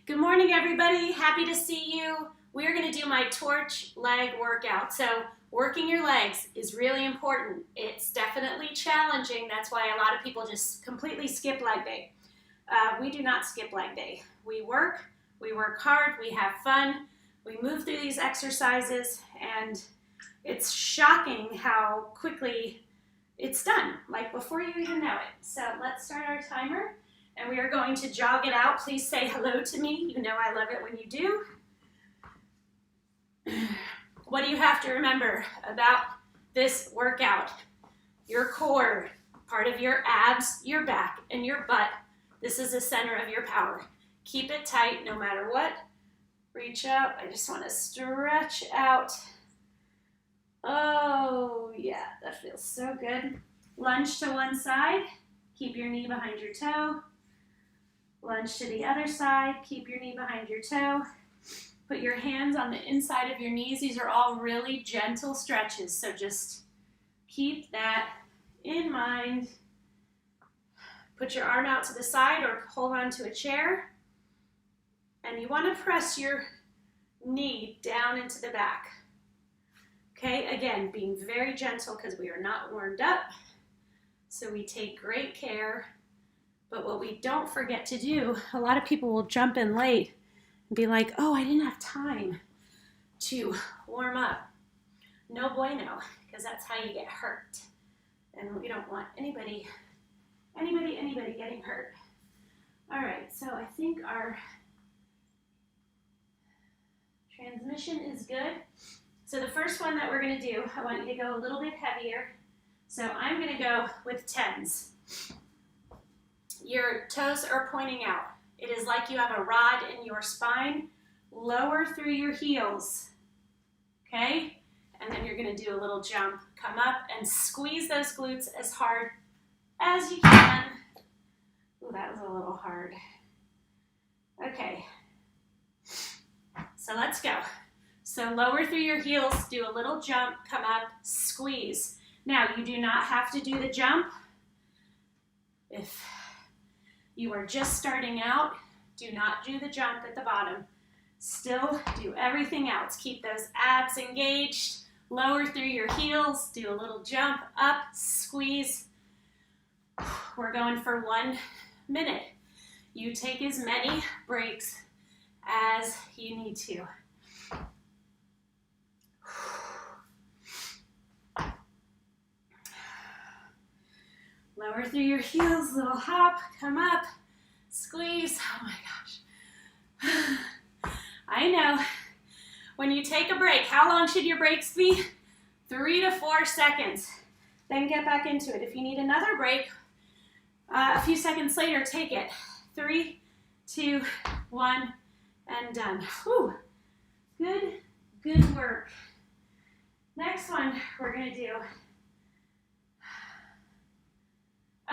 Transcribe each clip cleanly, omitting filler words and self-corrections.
Good morning, everybody. Happy to see you. We're going to do my torch leg workout. So working your legs is really important. It's definitely challenging. That's why a lot of people just completely skip leg day. We do not skip leg day. We work hard, we have fun, we move through these exercises, and it's shocking how quickly it's done, like before you even know it. So let's start our timer. And we are going to jog it out. Please say hello to me. You know I love it when you do. What do you have to remember about this workout? Your core, part of your abs, your back, and your butt. This is the center of your power. Keep it tight no matter what. Reach up. I just want to stretch out. Oh, yeah, that feels so good. Lunge to one side. Keep your knee behind your toe. Lunge to the other side, keep your knee behind your toe. Put your hands on the inside of your knees. These are all really gentle stretches, so just keep that in mind. Put your arm out to the side or hold on to a chair. And you want to press your knee down into the back. Okay, again, being very gentle because we are not warmed up. So we take great care. But what we don't forget to do, a lot of people will jump in late and be like, oh, I didn't have time to warm up. No bueno, because that's how you get hurt. And we don't want anybody getting hurt. All right, so I think our transmission is good. So the first one that we're gonna do, I want you to go a little bit heavier. So I'm gonna go with 10s. Your toes are pointing out. It is like you have a rod in your spine. Lower through your heels, okay? And then you're gonna do a little jump. Come up and squeeze those glutes as hard as you can. Ooh, that was a little hard. Okay, so let's go. So lower through your heels, do a little jump, come up, squeeze. Now, you do not have to do the jump. If you are just starting out, do not do the jump at the bottom. Still do everything else. Keep those abs engaged. Lower through your heels. Do a little jump, up, squeeze. We're going for 1 minute. You take as many breaks as you need to. Lower through your heels, little hop, come up, squeeze. Oh my gosh. I know. When you take a break, how long should your breaks be? 3 to 4 seconds. Then get back into it. If you need another break, a few seconds later, take it. 3, 2, 1, and done. Whew. Good work. Next one we're gonna do.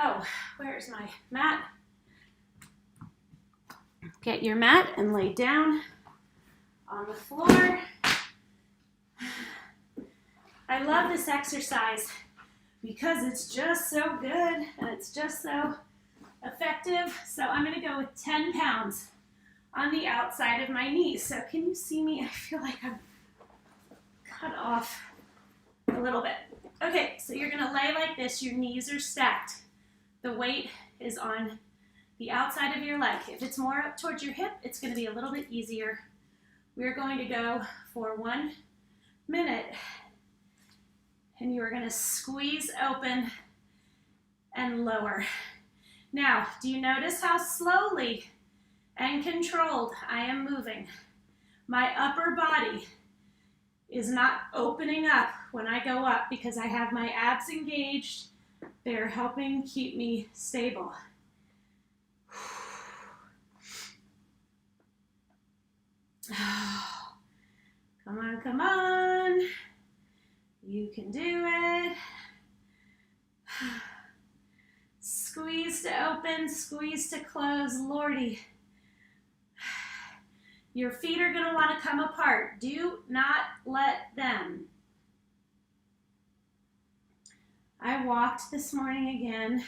Oh, where's my mat? Get your mat and lay down on the floor. I love this exercise because it's just so good and it's just so effective. So I'm gonna go with 10 pounds on the outside of my knees. So can you see me? I feel like I'm cut off a little bit. Okay, so you're gonna lay like this, your knees are stacked. The weight is on the outside of your leg. If it's more up towards your hip, it's going to be a little bit easier. We're going to go for 1 minute. And you are going to squeeze open and lower. Now, do you notice how slowly and controlled I am moving? My upper body is not opening up when I go up because I have my abs engaged. They're helping keep me stable. Come on, come on. You can do it. Squeeze to open, squeeze to close. Lordy. Your feet are going to want to come apart. Do not let them. I walked this morning again,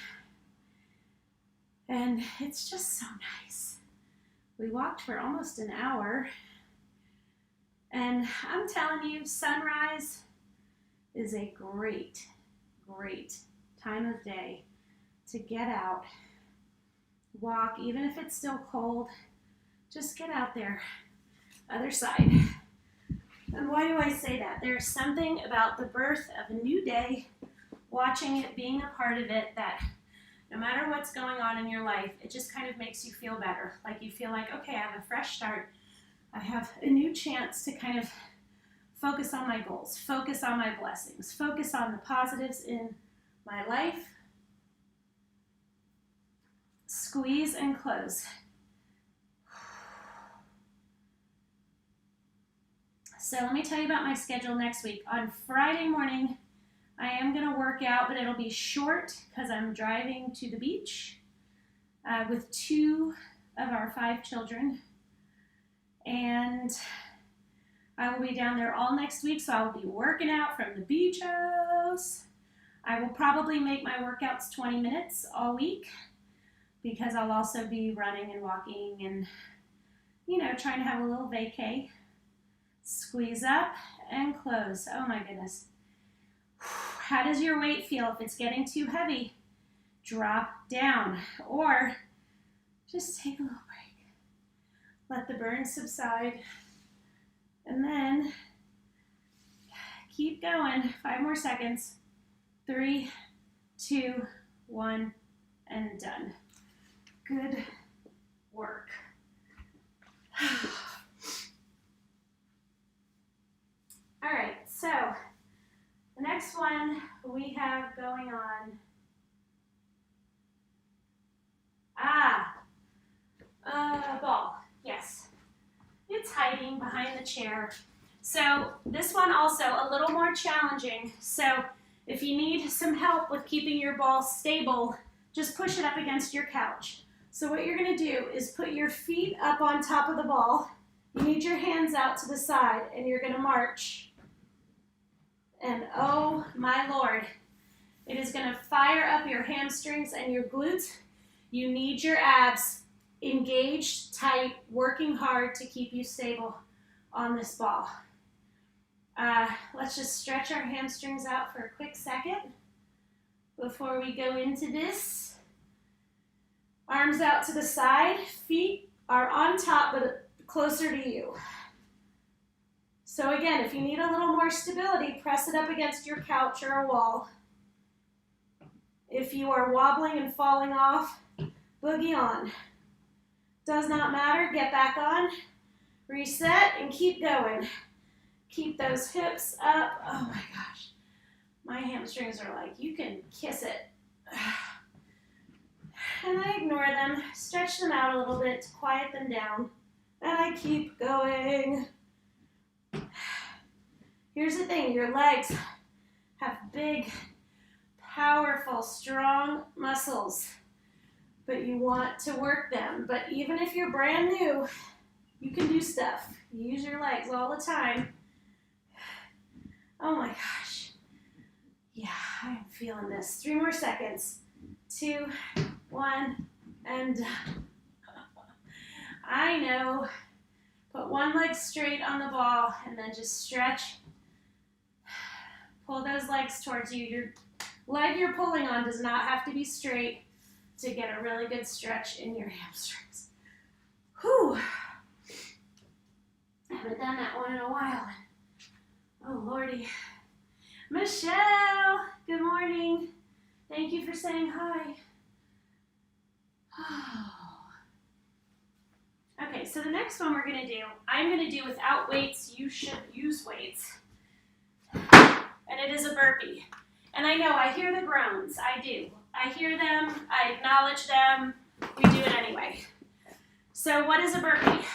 and it's just so nice We walked for almost an hour, and I'm telling you, sunrise is a great, great time of day to get out, walk, even if it's still cold, just get out there. Other side. And why do I say that? There's something about the birth of a new day, watching it, being a part of it, that no matter what's going on in your life, it just kind of makes you feel better. Like you feel like, okay, I have a fresh start. I have a new chance to kind of focus on my goals, focus on my blessings, focus on the positives in my life. Squeeze and close. So let me tell you about my schedule next week. On Friday morning, I am going to work out, but it'll be short because I'm driving to the beach with 2 of our 5 children. And I will be down there all next week, so I will be working out from the beach house. I will probably make my workouts 20 minutes all week because I'll also be running and walking and, trying to have a little vacay. Squeeze up and close. Oh my goodness. How does your weight feel? If it's getting too heavy, drop down or just take a little break. Let the burn subside and then keep going. 5 more seconds. 3, 2, 1, and done. Good work. All right, so the next one we have going on. Ball. Yes. It's hiding behind the chair. So this one also a little more challenging. So if you need some help with keeping your ball stable, just push it up against your couch. So what you're going to do is put your feet up on top of the ball. You need your hands out to the side, and you're going to march. And oh my Lord, it is going to fire up your hamstrings and your glutes. You need your abs engaged, tight, working hard to keep you stable on this ball. Let's just stretch our hamstrings out for a quick second before we go into this. Arms out to the side, feet are on top but closer to you. So again, if you need a little more stability, press it up against your couch or a wall. If you are wobbling and falling off, boogie on. Does not matter, get back on, reset, and keep going. Keep those hips up. Oh my gosh, my hamstrings are like, you can kiss it. And I ignore them, stretch them out a little bit to quiet them down, and I keep going. Here's the thing, your legs have big, powerful, strong muscles, but you want to work them. But even if you're brand new, you can do stuff. You use your legs all the time. Oh my gosh. Yeah, I'm feeling this. 3 more seconds. 2, 1, and I know. Put one leg straight on the ball and then just stretch. Pull those legs towards you. Your leg you're pulling on does not have to be straight to get a really good stretch in your hamstrings. Whew. I haven't done that one in a while. Oh, Lordy. Michelle, good morning. Thank you for saying hi. Okay, so the next one we're going to do, I'm going to do without weights. You should use weights. And it is a burpee. And I know, I hear the groans. I do. I hear them. I acknowledge them. We do it anyway. So what is a burpee?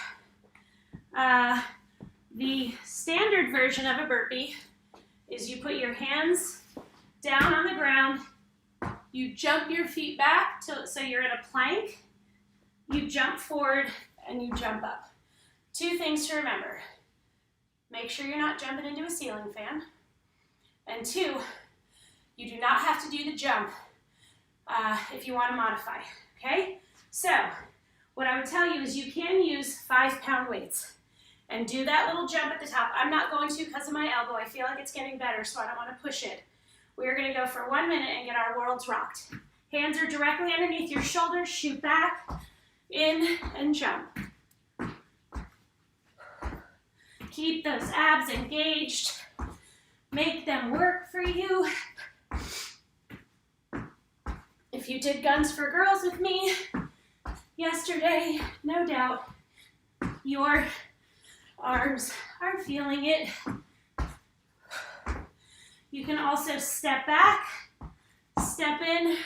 The standard version of a burpee is you put your hands down on the ground. You jump your feet back so you're in a plank. You jump forward and you jump up. 2 things to remember. Make sure you're not jumping into a ceiling fan. And 2, you do not have to do the jump if you want to modify, okay? So, What I would tell you is you can use 5-pound weights and do that little jump at the top. I'm not going to because of my elbow. I feel like it's getting better, so I don't want to push it. We're going to go for 1 minute and get our worlds rocked. Hands are directly underneath your shoulders. Shoot back, in, and jump. Keep those abs engaged. Make them work for you. If you did Guns for Girls with me yesterday, no doubt your arms are feeling it. You can also step back, step in,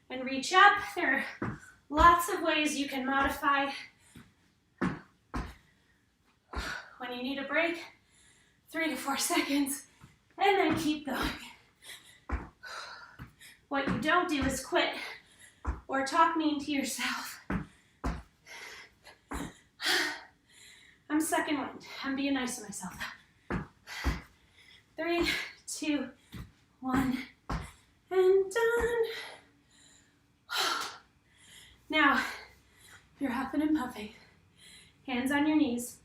and reach up. There are lots of ways you can modify. When you need a break, 3 to 4 seconds, and then keep going. What you don't do is quit or talk mean to yourself. I'm sucking wind. I'm being nice to myself. 3, 2, 1, and done. Now, you're huffing and puffing. Hands on your knees.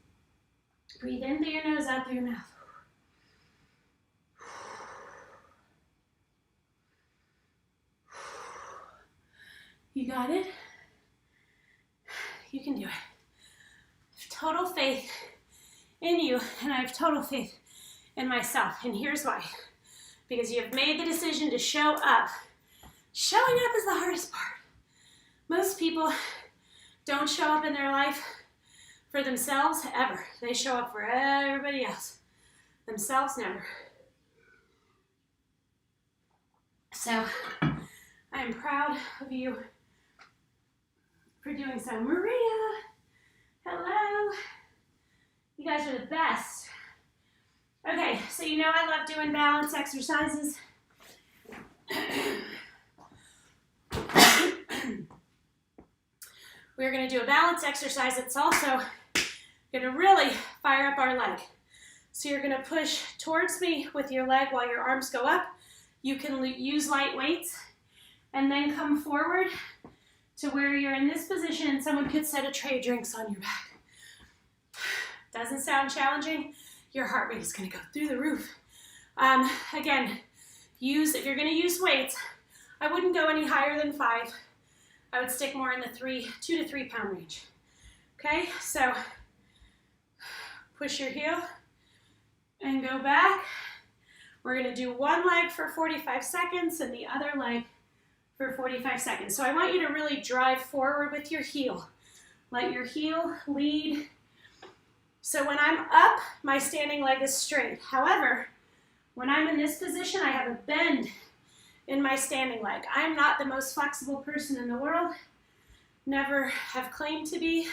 Breathe in through your nose, out through your mouth. You got it? You can do it. I have total faith in you, and I have total faith in myself. And here's why. Because you have made the decision to show up. Showing up is the hardest part. Most people don't show up in their life for themselves ever. They show up for everybody else. Themselves never. So I am proud of you for doing so. Maria, hello. You guys are the best. Okay, so you know I love doing balance exercises. We're going to do a balance exercise that's also going to really fire up our leg. So you're going to push towards me with your leg while your arms go up. You can use light weights and then come forward to where you're in this position and someone could set a tray of drinks on your back. Doesn't sound challenging. Your heart rate is going to go through the roof. Again, if you're going to use weights, I wouldn't go any higher than 5. I would stick more in the 2 to 3 pound range. Okay, so push your heel and go back. We're going to do one leg for 45 seconds and the other leg for 45 seconds. So I want you to really drive forward with your heel. Let your heel lead. So when I'm up, my standing leg is straight. However, when I'm in this position, I have a bend in my standing leg. I'm not the most flexible person in the world. Never have claimed to be,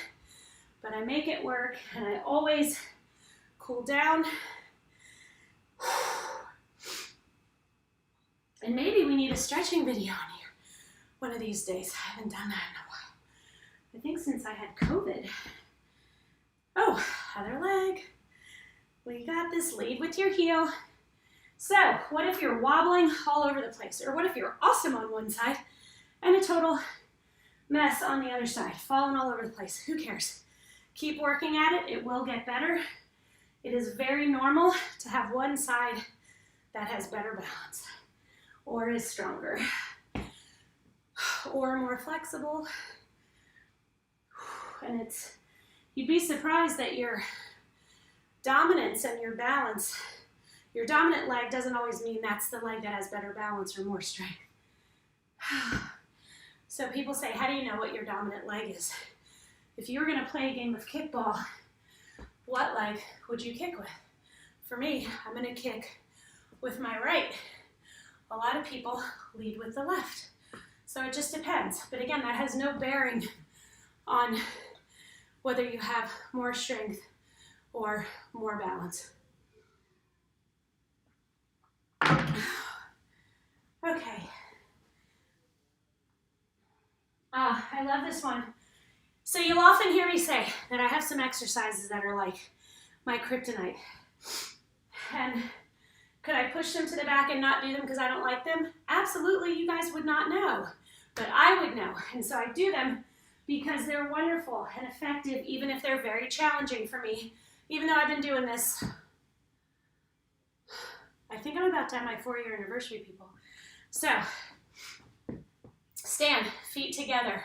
but I make it work and I always cool down. And maybe we need a stretching video on here one of these days. I haven't done that in a while. I think since I had COVID. Oh, other leg. We got this. Lead with your heel. So, what if you're wobbling all over the place? Or what if you're awesome on one side and a total mess on the other side? Falling all over the place. Who cares? Keep working at it. It will get better. It is very normal to have one side that has better balance or is stronger or more flexible. And you'd be surprised that your dominance and your balance, your dominant leg doesn't always mean that's the leg that has better balance or more strength. So people say, how do you know what your dominant leg is? If you were going to play a game of kickball, what leg would you kick with? For me, I'm going to kick with my right. A lot of people lead with the left. So it just depends. But again, that has no bearing on whether you have more strength or more balance. Okay. I love this one. So you'll often hear me say that I have some exercises that are like my kryptonite. And could I push them to the back and not do them because I don't like them? Absolutely, you guys would not know. But I would know. And so I do them because they're wonderful and effective, even if they're very challenging for me. Even though I've been doing this, I think I'm about to have my 4-year anniversary, people. So, stand, feet together.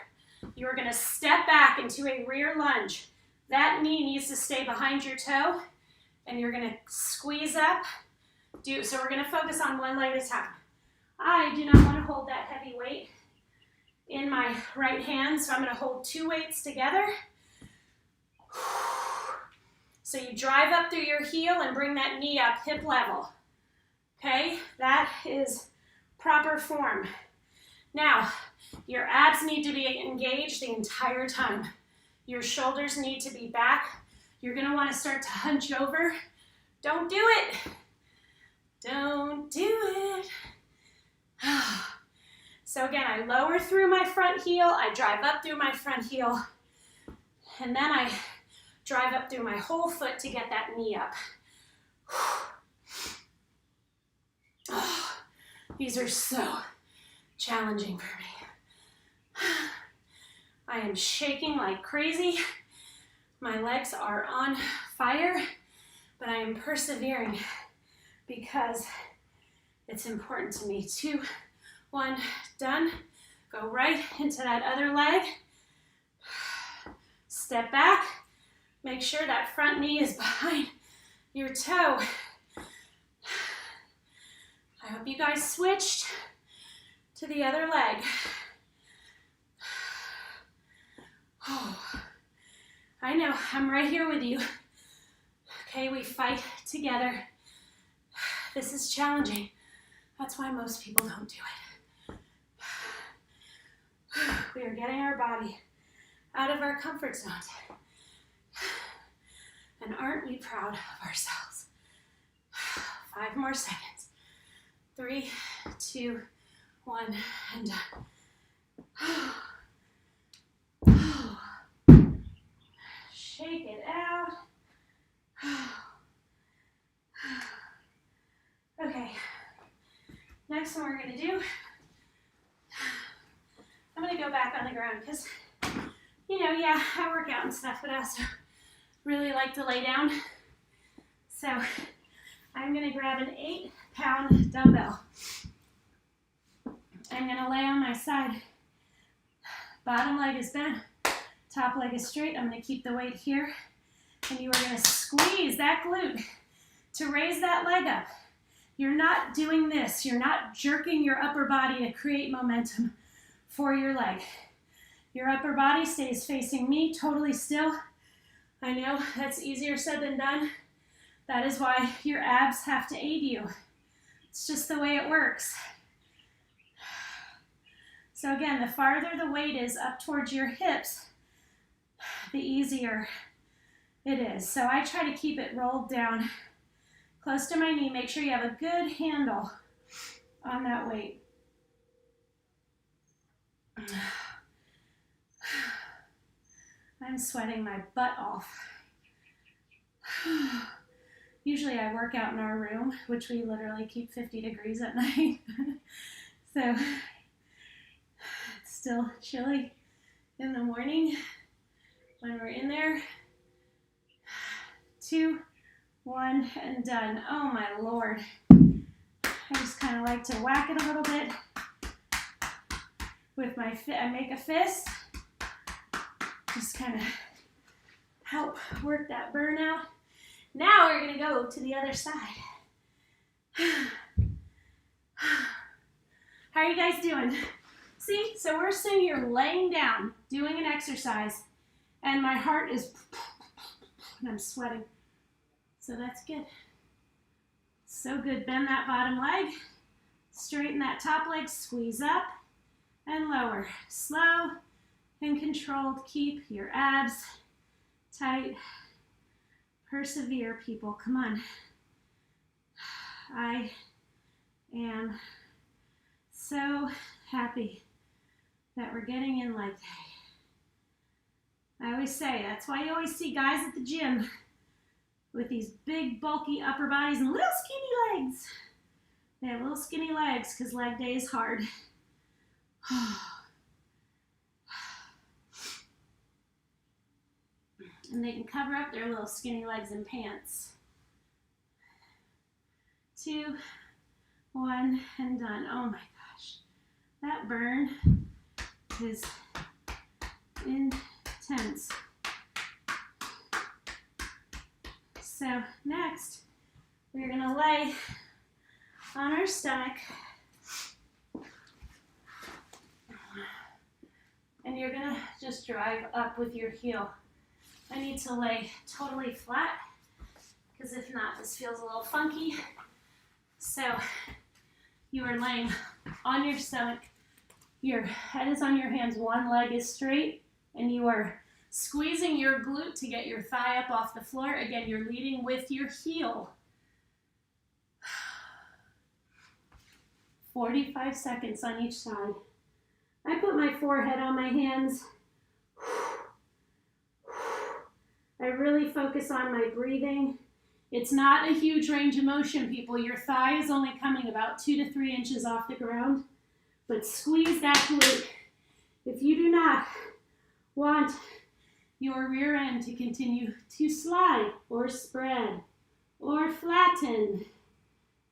You're gonna step back into a rear lunge. That knee needs to stay behind your toe, and you're gonna squeeze up. So we're gonna focus on one leg at a time. I do not wanna hold that heavy weight in my right hand, so I'm gonna hold 2 weights together. So you drive up through your heel and bring that knee up hip level. Okay, that is proper form. Now, your abs need to be engaged the entire time. Your shoulders need to be back. You're gonna wanna start to hunch over. Don't do it. Don't do it. So again, I lower through my front heel, I drive up through my front heel, and then I drive up through my whole foot to get that knee up. Oh, these are so challenging for me. I am shaking like crazy. My legs are on fire, but I am persevering because it's important to me. 2, 1, done. Go right into that other leg. Step back. Make sure that front knee is behind your toe. I hope you guys switched to the other leg. Oh, I know, I'm right here with you. Okay, we fight together. This is challenging. That's why most people don't do it. We are getting our body out of our comfort zone. And aren't we proud of ourselves? 5 more seconds. 3, 2, 1, and done. Shake it out. Okay. Next one we're going to do, I'm going to go back on the ground because, you know, yeah, I work out and stuff, but I also really like to lay down. So I'm going to grab an 8-pound dumbbell. I'm going to lay on my side. Bottom leg is bent, top leg is straight. I'm going to keep the weight here. And you are going to squeeze that glute to raise that leg up. You're not doing this. You're not jerking your upper body to create momentum for your leg. Your upper body stays facing me, totally still. I know that's easier said than done. That is why your abs have to aid you. It's just the way it works. So again, the farther the weight is up towards your hips, the easier it is. So I try to keep it rolled down close to my knee. Make sure you have a good handle on that weight. I'm sweating my butt off. Usually I work out in our room, which we literally keep 50 degrees at night. So it's still chilly in the morning when we're in there. 2, 1, and done. Oh my Lord. I just kind of like to whack it a little bit with my fist. I make a fist. Just kind of help work that burnout. Now we're going to go to the other side. How are you guys doing? See, so we're sitting here laying down, doing an exercise, and my heart is, and I'm sweating. So that's good. So good. Bend that bottom leg, straighten that top leg, squeeze up and lower. Slow and controlled. Keep your abs tight. Persevere, people. Come on. I am so happy that we're getting in leg day. I always say, that's why you always see guys at the gym with these big, bulky upper bodies and little skinny legs. They have little skinny legs because leg day is hard. And they can cover up their little skinny legs in pants. 2, 1, and done. Oh my gosh. That burn is intense. So next, we're gonna lay on our stomach. And you're gonna just drive up with your heel. I need to lay totally flat, because if not, this feels a little funky. So you are laying on your stomach, your head is on your hands, one leg is straight, and you are squeezing your glute to get your thigh up off the floor. Again, you're leading with your heel. 45 seconds on each side. I put my forehead on my hands. I really focus on my breathing. It's not a huge range of motion, people. Your thigh is only coming about 2 to 3 inches off the ground, but squeeze that glute. If you do not want your rear end to continue to slide or spread or flatten,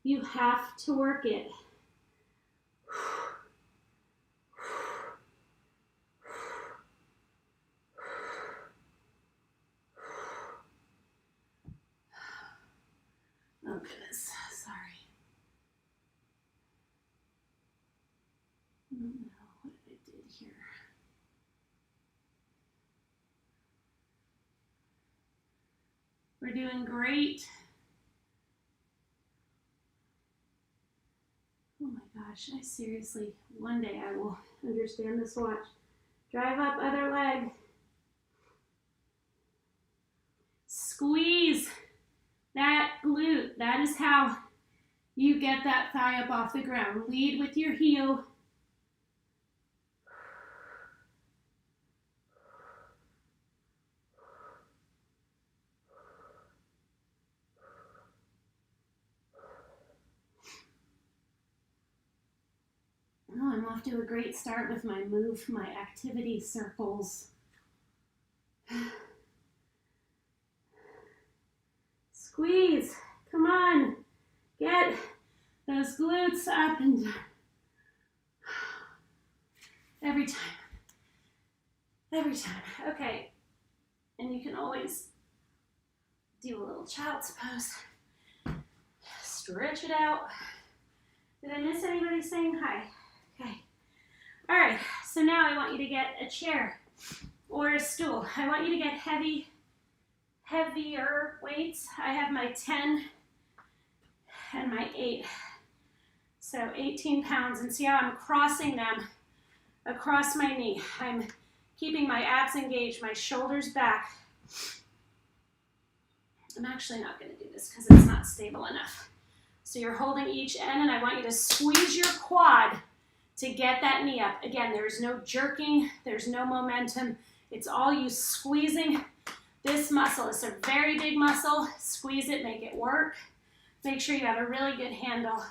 you have to work it. Oh goodness, sorry. I don't know what I did here. We're doing great. Oh my gosh, I seriously, one day I will understand this. Watch. Drive up, other leg. Squeeze that glute. That is how you get that thigh up off the ground. Lead with your heel. Oh, I'm off to a great start with my move, my activity circles. Squeeze, come on, get those glutes up and down. Every time, okay. And you can always do a little child's pose. Stretch it out. Did I miss anybody saying hi? Okay. All right, so now I want you to get a chair or a stool. I want you to get heavier weights. I have my 10 and my 8. So 18 pounds, and see how I'm crossing them across my knee. I'm keeping my abs engaged, my shoulders back. I'm actually not gonna do this because it's not stable enough. So you're holding each end, and I want you to squeeze your quad to get that knee up. Again, there's no jerking, there's no momentum. It's all you squeezing this muscle. It's a very big muscle. Squeeze it, make it work. Make sure you have a really good handle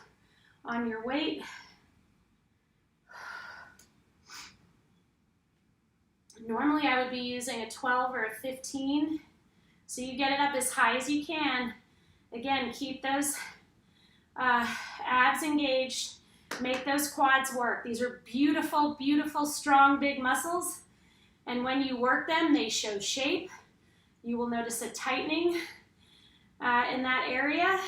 on your weight. Normally I would be using a 12 or a 15. So you get it up as high as you can. Again, keep those abs engaged. Make those quads work. These are beautiful, beautiful, strong, big muscles. And when you work them, they show shape. You will notice a tightening in that area.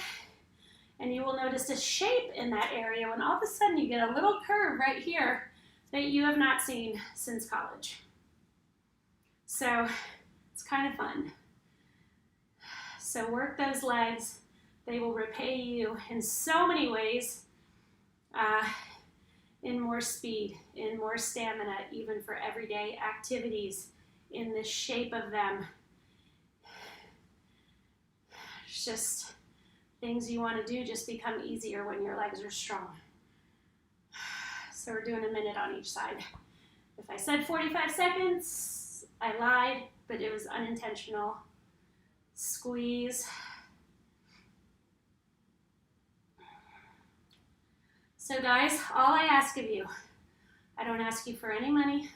And you will notice a shape in that area when all of a sudden you get a little curve right here that you have not seen since college. So it's kind of fun. So work those legs. They will repay you in so many ways, in more speed, in more stamina, even for everyday activities, in the shape of them. It's just things you want to do just become easier when your legs are strong. So we're doing a minute on each side. If I said 45 seconds, I lied, but it was unintentional. Squeeze. So guys, all I ask of you, I don't ask you for any money.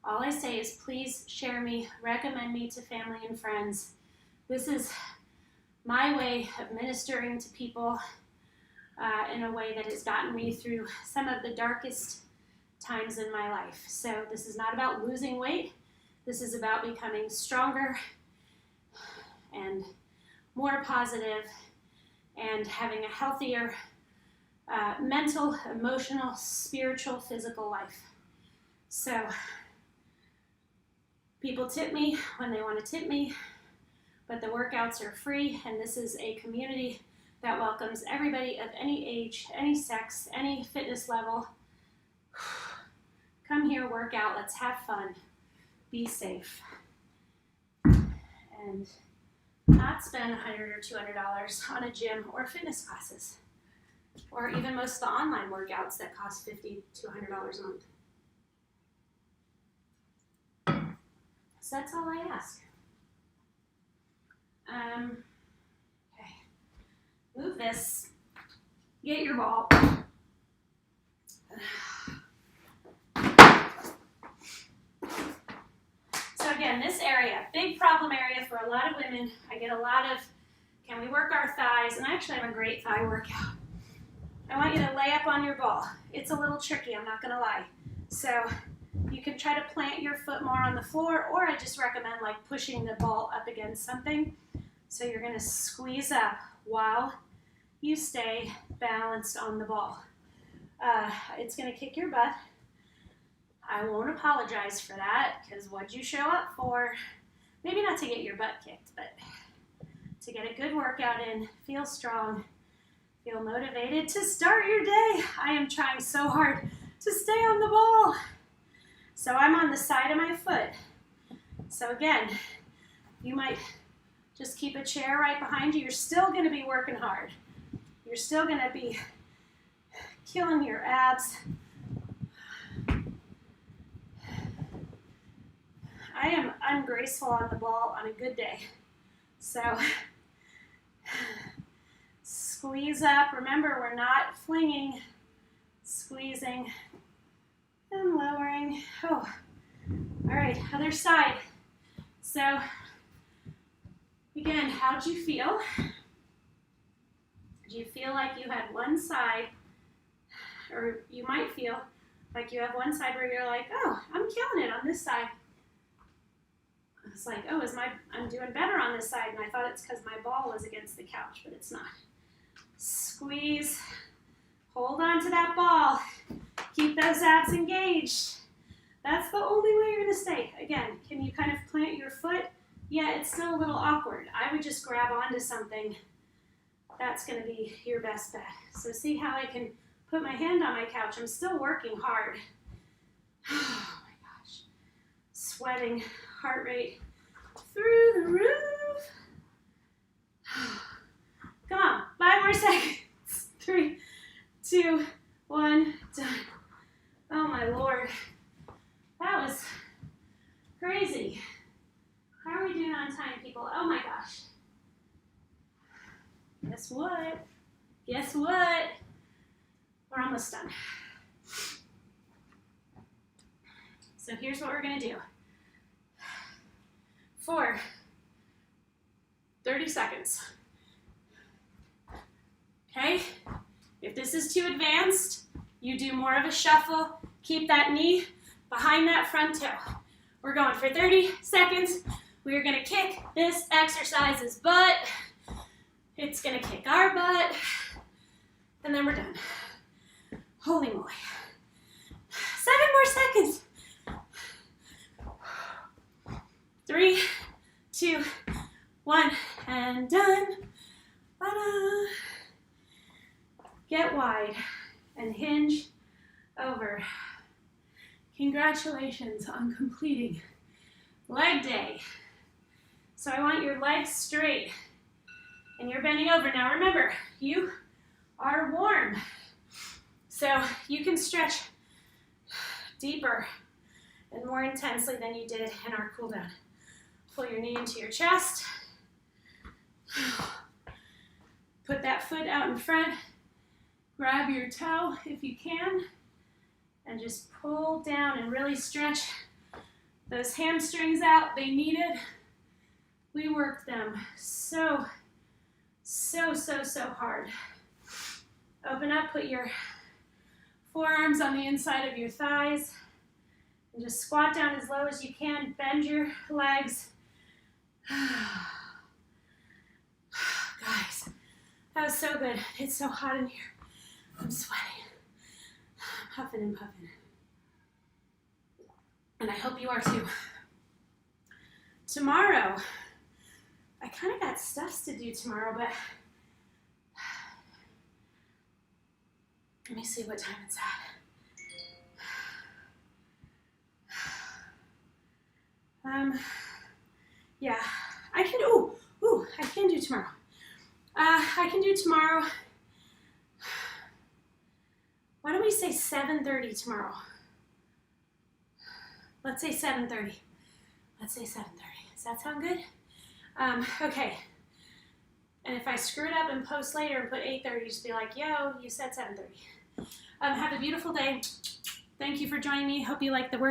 All I say is please share me, recommend me to family and friends. This is my way of ministering to people in a way that has gotten me through some of the darkest times in my life. So this is not about losing weight. This is about becoming stronger and more positive and having a healthier mental, emotional, spiritual, physical life. So people tip me when they want to tip me, but the workouts are free, and this is a community that welcomes everybody of any age, any sex, any fitness level. Come here, work out, let's have fun, be safe, and not spend $100 or $200 on a gym or fitness classes, or even most of the online workouts that cost $50 to $100 a month. So that's all I ask. Okay, move this, get your ball. So again, this area, big problem area for a lot of women. I get a lot of, can we work our thighs? And I actually have a great thigh workout. I want you to lay up on your ball. It's a little tricky, I'm not gonna lie. So you can try to plant your foot more on the floor, or I just recommend like pushing the ball up against something. So you're gonna squeeze up while you stay balanced on the ball. It's gonna kick your butt. I won't apologize for that, because what'd you show up for? Maybe not to get your butt kicked, but to get a good workout in, feel strong, feel motivated to start your day. I am trying so hard to stay on the ball. So I'm on the side of my foot. So again, you might just keep a chair right behind you. You're still gonna be working hard. You're still gonna be killing your abs. I am ungraceful on the ball on a good day. So squeeze up. Remember, we're not flinging, squeezing and lowering. Oh, all right, other side. So again, how'd you feel? Do you feel like you had one side, or you might feel like you have one side where you're like, oh, I'm killing it on this side. It's like, oh, I'm doing better on this side, and I thought it's because my ball was against the couch, but it's not. Squeeze, hold on to that ball, keep those abs engaged. That's the only way you're gonna stay. Again, can you kind of plant your foot? Yeah, it's still a little awkward. I would just grab onto something. That's gonna be your best bet. So see how I can put my hand on my couch. I'm still working hard. Oh my gosh. Sweating, heart rate through the roof. Come on, 5 more seconds. 3, 2, 1, done. Oh my Lord. That was crazy. How are we doing on time, people? Oh my gosh. Guess what? Guess what? We're almost done. So here's what we're gonna do. For 30 seconds. Okay? If this is too advanced, you do more of a shuffle. Keep that knee behind that front toe. We're going for 30 seconds. We're gonna kick this exercise's butt. It's gonna kick our butt. And then we're done. Holy moly. 7 more seconds. 3, 2, 1, and done. Ta-da. Get wide and hinge over. Congratulations on completing leg day. So I want your legs straight and you're bending over. Now remember, you are warm. So you can stretch deeper and more intensely than you did in our cool down. Pull your knee into your chest. Put that foot out in front. Grab your toe if you can. And just pull down and really stretch those hamstrings out. They need it. We worked them so hard. Open up, put your forearms on the inside of your thighs, and just squat down as low as you can. Bend your legs. Guys, that was so good. It's so hot in here. I'm sweating. I'm huffing and puffing. And I hope you are too. Tomorrow, I kind of got stuff to do tomorrow, but let me see what time it's at. Yeah, I can, I can do tomorrow. I can do tomorrow. Why don't we say 7:30 tomorrow? Let's say 7:30. Let's say 7:30. Does that sound good? Okay. And if I screw it up and post later and put 8:30, just be like, yo, you said 7:30. Have a beautiful day. Thank you for joining me. Hope you like the work.